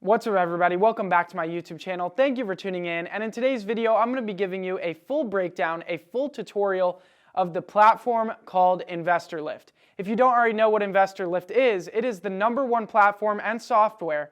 What's up, everybody? Welcome back to my YouTube channel. Thank you for tuning in. And in today's video, I'm going to be giving you a full breakdown, a full tutorial of the platform called InvestorLift. If you don't already know what InvestorLift is, it is the #1 platform and software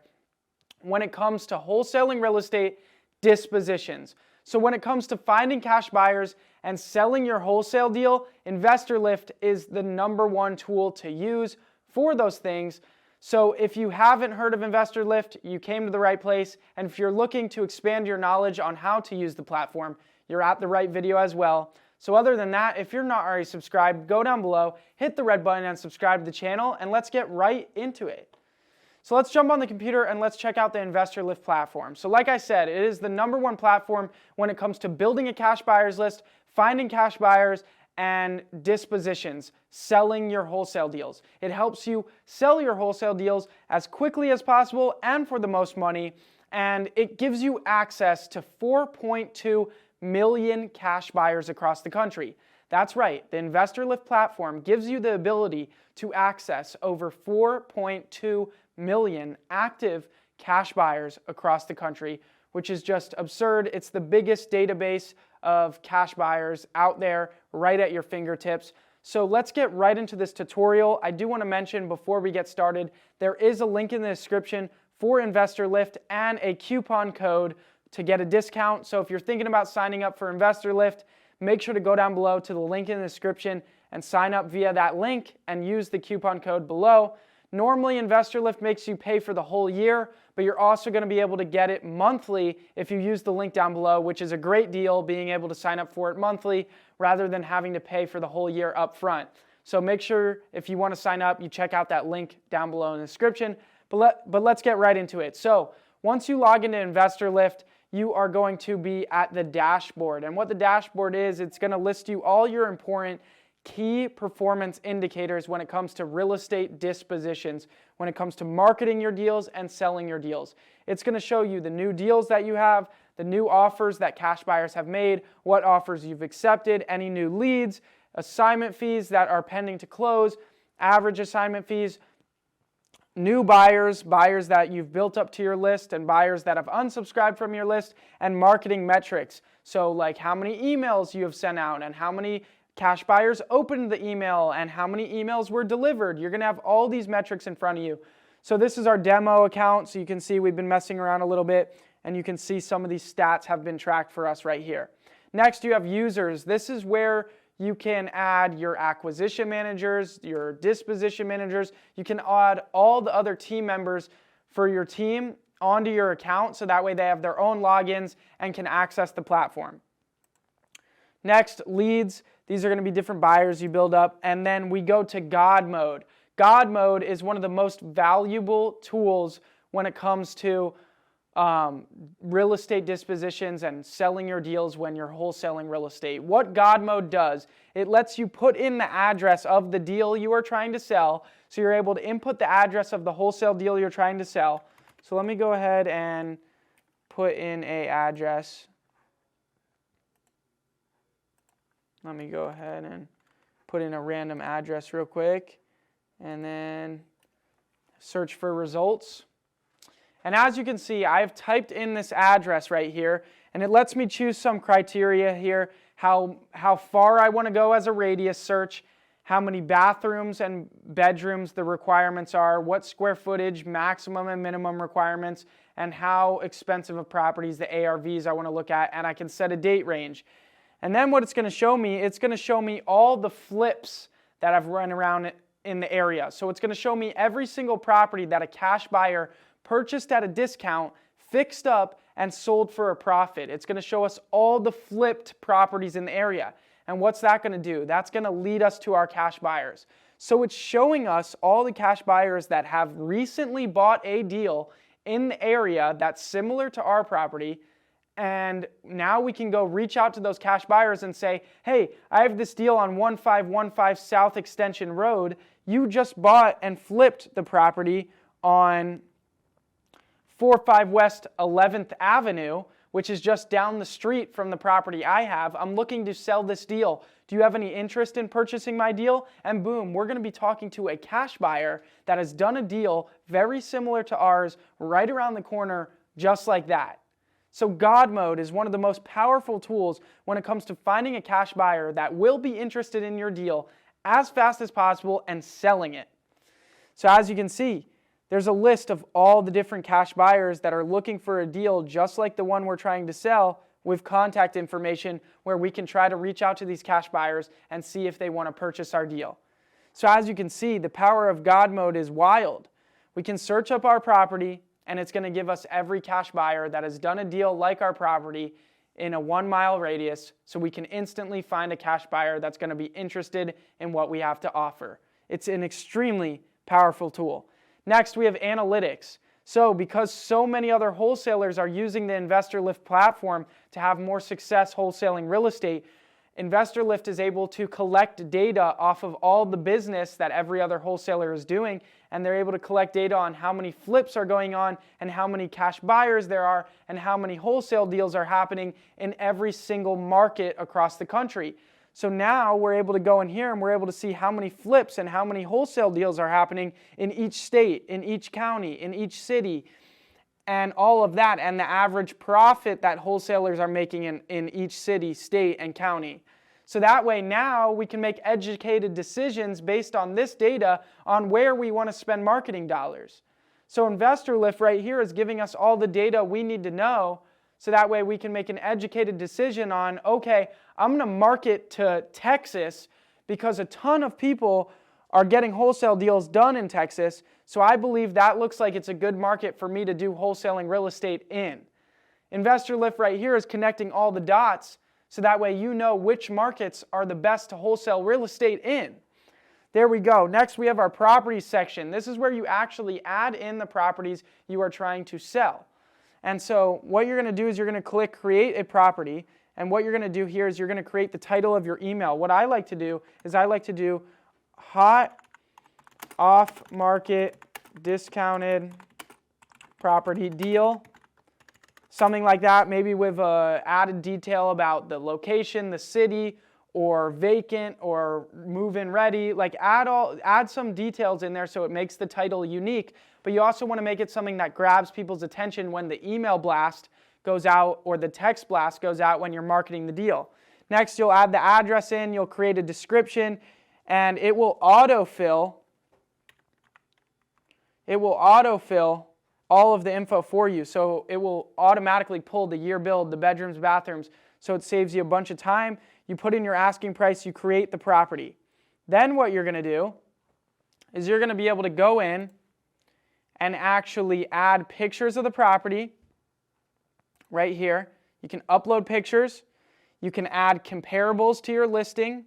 when it comes to wholesaling real estate dispositions. So when it comes to finding cash buyers and selling your wholesale deal, InvestorLift is the #1 tool to use for those things. So if you haven't heard of InvestorLift, you came to the right place. And if you're looking to expand your knowledge on how to use the platform, you're at the right video as well. So other than that, if you're not already subscribed, go down below, hit the red button and subscribe to the channel, and let's get right into it. So let's jump on the computer and let's check out the InvestorLift platform. So like I said, it is the #1 platform when it comes to building a cash buyers list, finding cash buyers, and dispositions, selling your wholesale deals. It helps you sell your wholesale deals as quickly as possible and for the most money, and it gives you access to 4.2 million cash buyers across the country. That's right, the InvestorLift platform gives you the ability to access over 4.2 million active cash buyers across the country, which is just absurd. It's the biggest database of cash buyers out there right at your fingertips. So let's get right into this tutorial. I do want to mention before we get started, there is a link in the description for InvestorLift and a coupon code to get a discount. So if you're thinking about signing up for InvestorLift, make sure to go down below to the link in the description and sign up via that link and use the coupon code below. Normally, InvestorLift makes you pay for the whole year, but you're also going to be able to get it monthly if you use the link down below, which is a great deal, being able to sign up for it monthly rather than having to pay for the whole year up front. So make sure if you want to sign up, you check out that link down below in the description. But let's get right into it. So once you log into InvestorLift, you are going to be at the dashboard. And what the dashboard is, it's going to list you all your important key performance indicators when it comes to real estate dispositions, when it comes to marketing your deals and selling your deals. It's going to show you the new deals that you have, the new offers that cash buyers have made, what offers you've accepted, any new leads, assignment fees that are pending to close, average assignment fees, new buyers, buyers that you've built up to your list, and buyers that have unsubscribed from your list, and marketing metrics. So like how many emails you have sent out and how many cash buyers opened the email and how many emails were delivered. You're going to have all these metrics in front of you. So this is our demo account. So you can see we've been messing around a little bit, and you can see some of these stats have been tracked for us right here. Next, you have users. This is where you can add your acquisition managers, your disposition managers. You can add all the other team members for your team onto your account, so that way they have their own logins and can access the platform. Next, leads. These are going to be different buyers you build up. And then we go to God mode. God mode is one of the most valuable tools when it comes to real estate dispositions and selling your deals when you're wholesaling real estate. What God mode does, it lets you put in the address of the deal you are trying to sell. So you're able to input the address of the wholesale deal you're trying to sell. So let me go ahead and put in an address. Let me go ahead and put in a random address real quick and then search for results. And as you can see, I've typed in this address right here, and it lets me choose some criteria here, how far I want to go as a radius search, how many bathrooms and bedrooms the requirements are, what square footage, maximum and minimum requirements, and how expensive of properties, the ARVs I want to look at, and I can set a date range. And then what it's going to show me, it's going to show me all the flips that I've run around in the area. So it's going to show me every single property that a cash buyer purchased at a discount, fixed up, and sold for a profit. It's going to show us all the flipped properties in the area. And what's that going to do? That's going to lead us to our cash buyers. So it's showing us all the cash buyers that have recently bought a deal in the area that's similar to our property. And now we can go reach out to those cash buyers and say, hey, I have this deal on 1515 South Extension Road. You just bought and flipped the property on 45 West 11th Avenue. which is just down the street from the property I have. I'm looking to sell this deal. Do you have any interest in purchasing my deal? And boom, we're going to be talking to a cash buyer that has done a deal very similar to ours right around the corner, just like that. So God mode is one of the most powerful tools when it comes to finding a cash buyer that will be interested in your deal as fast as possible and selling it. So as you can see, there's a list of all the different cash buyers that are looking for a deal just like the one we're trying to sell, with contact information where we can try to reach out to these cash buyers and see if they want to purchase our deal. So as you can see, the power of God mode is wild. We can search up our property, and it's going to give us every cash buyer that has done a deal like our property in a 1 mile radius, so we can instantly find a cash buyer that's going to be interested in what we have to offer. It's an extremely powerful tool. Next, we have analytics. So because so many other wholesalers are using the InvestorLift platform to have more success wholesaling real estate, InvestorLift is able to collect data off of all the business that every other wholesaler is doing, and they're able to collect data on how many flips are going on and how many cash buyers there are and how many wholesale deals are happening in every single market across the country. So now we're able to go in here and we're able to see how many flips and how many wholesale deals are happening in each state, in each county, in each city, and all of that, and the average profit that wholesalers are making in each city, state, and county. So that way now we can make educated decisions based on this data on where we want to spend marketing dollars. So InvestorLift right here is giving us all the data we need to know, so that way we can make an educated decision on, okay, I'm going to market to Texas because a ton of people are getting wholesale deals done in Texas, so I believe that looks like it's a good market for me to do wholesaling real estate in. InvestorLift right here is connecting all the dots, so that way you know which markets are the best to wholesale real estate in. There we go. Next we have our properties section. This is where you actually add in the properties you are trying to sell. And so what you're going to do is you're going to click create a property, and what you're going to do here is you're going to create the title of your email. What I like to do is I like to do hot off market discounted property deal, something like that, maybe with added detail about the location, the city, or vacant, or move-in ready. Like add some details in there so it makes the title unique, but you also want to make it something that grabs people's attention when the email blast goes out or the text blast goes out when you're marketing the deal. Next, you'll add the address in, you'll create a description, and it will autofill all of the info for you. So it will automatically pull the year build, the bedrooms, bathrooms, so it saves you a bunch of time. You put in your asking price, you create the property. Then what you're going to do is you're going to be able to go in and actually add pictures of the property right here. You can upload pictures. You can add comparables to your listing.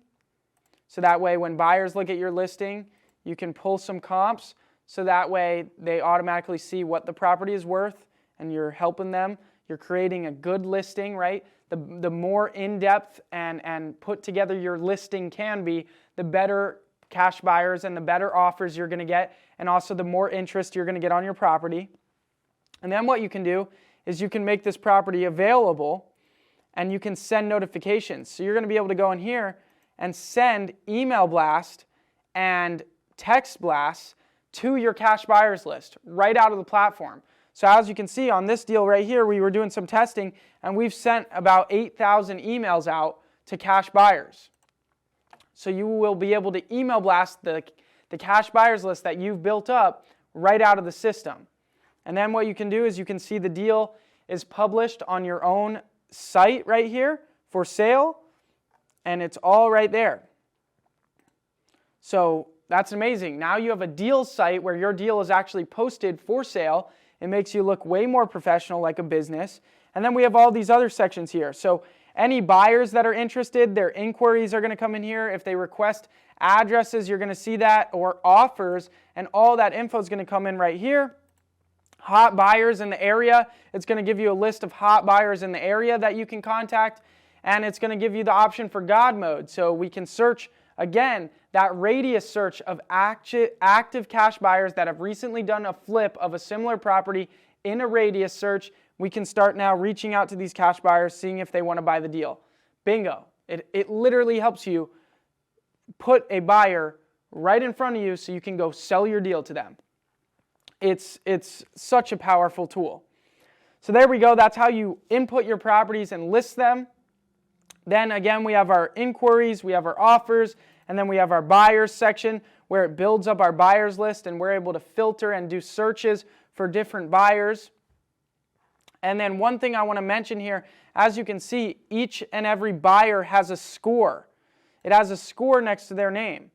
So that way when buyers look at your listing, you can pull some comps. So that way they automatically see what the property is worth and you're helping them. You're creating a good listing, right? The more in-depth and put together your listing can be, the better cash buyers and the better offers you're going to get, and also the more interest you're going to get on your property. And then what you can do is you can make this property available and you can send notifications. So you're going to be able to go in here and send email blast and text blasts to your cash buyers list right out of the platform. So as you can see on this deal right here, we were doing some testing and we've sent about 8,000 emails out to cash buyers. So you will be able to email blast the cash buyers list that you've built up right out of the system. And then what you can do is you can see the deal is published on your own site right here for sale, and it's all right there. So that's amazing. Now you have a deal site where your deal is actually posted for sale. It makes you look way more professional, like a business. And then we have all these other sections here. So any buyers that are interested, their inquiries are going to come in here. If they request addresses, you're going to see that, or offers, and all that info is going to come in right here. Hot buyers in the area, it's going to give you a list of hot buyers in the area that you can contact, and it's going to give you the option for God mode. So we can search, again, that radius search of active cash buyers that have recently done a flip of a similar property in a radius search, we can start now reaching out to these cash buyers, seeing if they want to buy the deal. Bingo. It literally helps you put a buyer right in front of you so you can go sell your deal to them. It's such a powerful tool. So there we go. That's how you input your properties and list them. Then again, we have our inquiries, we have our offers, and then we have our buyers section where it builds up our buyers list and we're able to filter and do searches for different buyers. And then one thing I want to mention here, as you can see, each and every buyer has a score. It has a score next to their name.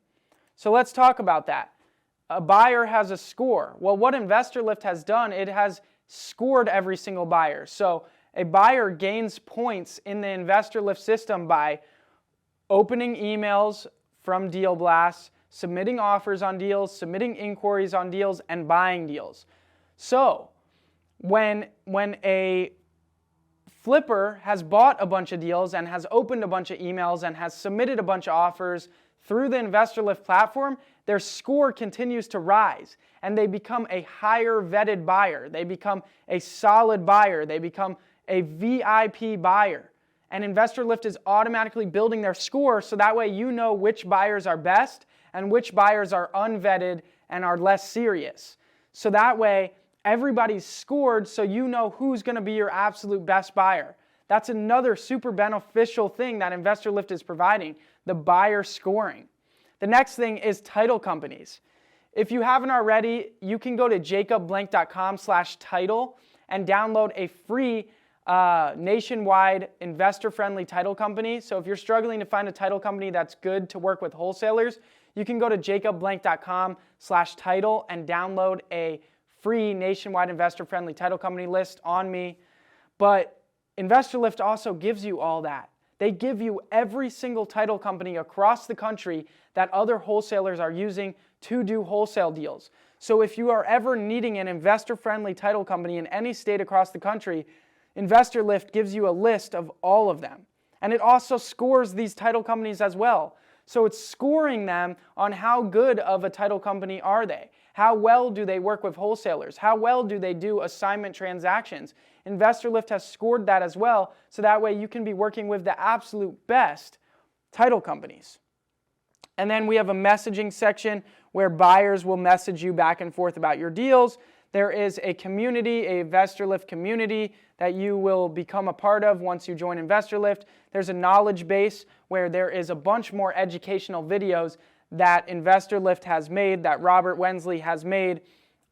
So let's talk about that. A buyer has a score. Well, what InvestorLift has done, it has scored every single buyer. So a buyer gains points in the InvestorLift system by opening emails from Deal Blast, submitting offers on deals, submitting inquiries on deals, and buying deals. So when a flipper has bought a bunch of deals and has opened a bunch of emails and has submitted a bunch of offers through the InvestorLift platform, their score continues to rise and they become a higher vetted buyer. They become a solid buyer. They become a VIP buyer. And InvestorLift is automatically building their score so that way you know which buyers are best and which buyers are unvetted and are less serious. So that way everybody's scored so you know who's going to be your absolute best buyer. That's another super beneficial thing that InvestorLift is providing, the buyer scoring. The next thing is title companies. If you haven't already, you can go to jacobblank.com/title and download a free nationwide investor-friendly title company. So if you're struggling to find a title company that's good to work with wholesalers, you can go to jacobblank.com/title and download a free nationwide investor-friendly title company list on me. But InvestorLift also gives you all that. They give you every single title company across the country that other wholesalers are using to do wholesale deals. So if you are ever needing an investor-friendly title company in any state across the country, InvestorLift gives you a list of all of them. And it also scores these title companies as well. So it's scoring them on how good of a title company are they. How well do they work with wholesalers? How well do they do assignment transactions? InvestorLift has scored that as well, so that way you can be working with the absolute best title companies. And then we have a messaging section where buyers will message you back and forth about your deals. There is a community, a InvestorLift community that you will become a part of once you join InvestorLift. There's a knowledge base where there is a bunch more educational videos that InvestorLift has made, that Robert Wensley has made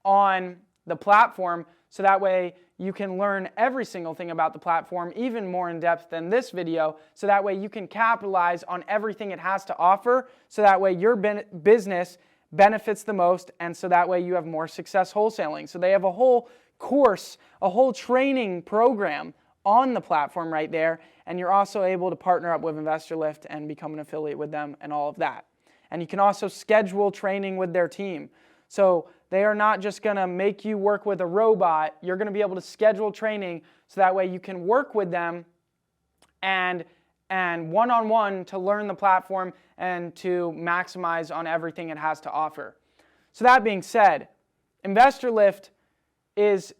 on the platform, so that way you can learn every single thing about the platform, even more in depth than this video, so that way you can capitalize on everything it has to offer, so that way your business benefits the most, and so that way you have more success wholesaling. So they have a whole course, a whole training program on the platform right there, and you're also able to partner up with InvestorLift and become an affiliate with them and all of that. And you can also schedule training with their team. So they are not just going to make you work with a robot. You're going to be able to schedule training so that way you can work with them and one-on-one to learn the platform and to maximize on everything it has to offer. So that being said, InvestorLift is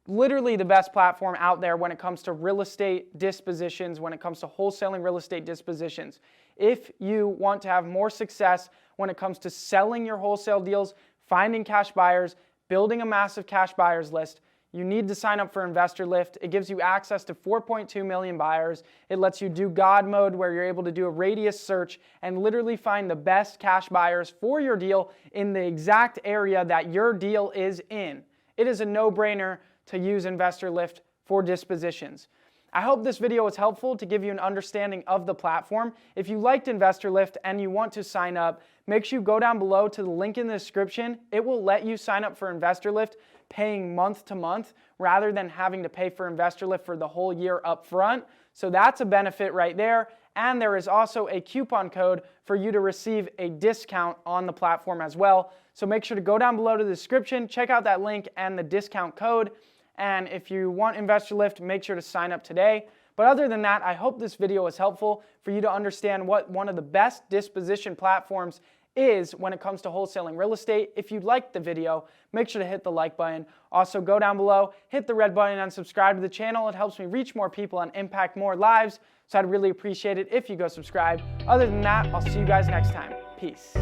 literally the best platform out there when it comes to real estate dispositions, when it comes to wholesaling real estate dispositions. If you want to have more success when it comes to selling your wholesale deals, finding cash buyers, building a massive cash buyers list, you need to sign up for InvestorLift. It gives you access to 4.2 million buyers. It lets you do God mode where you're able to do a radius search and literally find the best cash buyers for your deal in the exact area that your deal is in. It is a no-brainer to use InvestorLift for dispositions. I hope this video was helpful to give you an understanding of the platform. If you liked InvestorLift and you want to sign up, make sure you go down below to the link in the description. It will let you sign up for InvestorLift paying month to month rather than having to pay for InvestorLift for the whole year up front. So that's a benefit right there. And there is also a coupon code for you to receive a discount on the platform as well. So make sure to go down below to the description, check out that link and the discount code. And if you want InvestorLift, make sure to sign up today. But other than that, I hope this video was helpful for you to understand what one of the best disposition platforms is when it comes to wholesaling real estate. If you liked the video, make sure to hit the like button. Also, go down below, hit the red button and subscribe to the channel. It helps me reach more people and impact more lives. So I'd really appreciate it if you go subscribe. Other than that, I'll see you guys next time. Peace.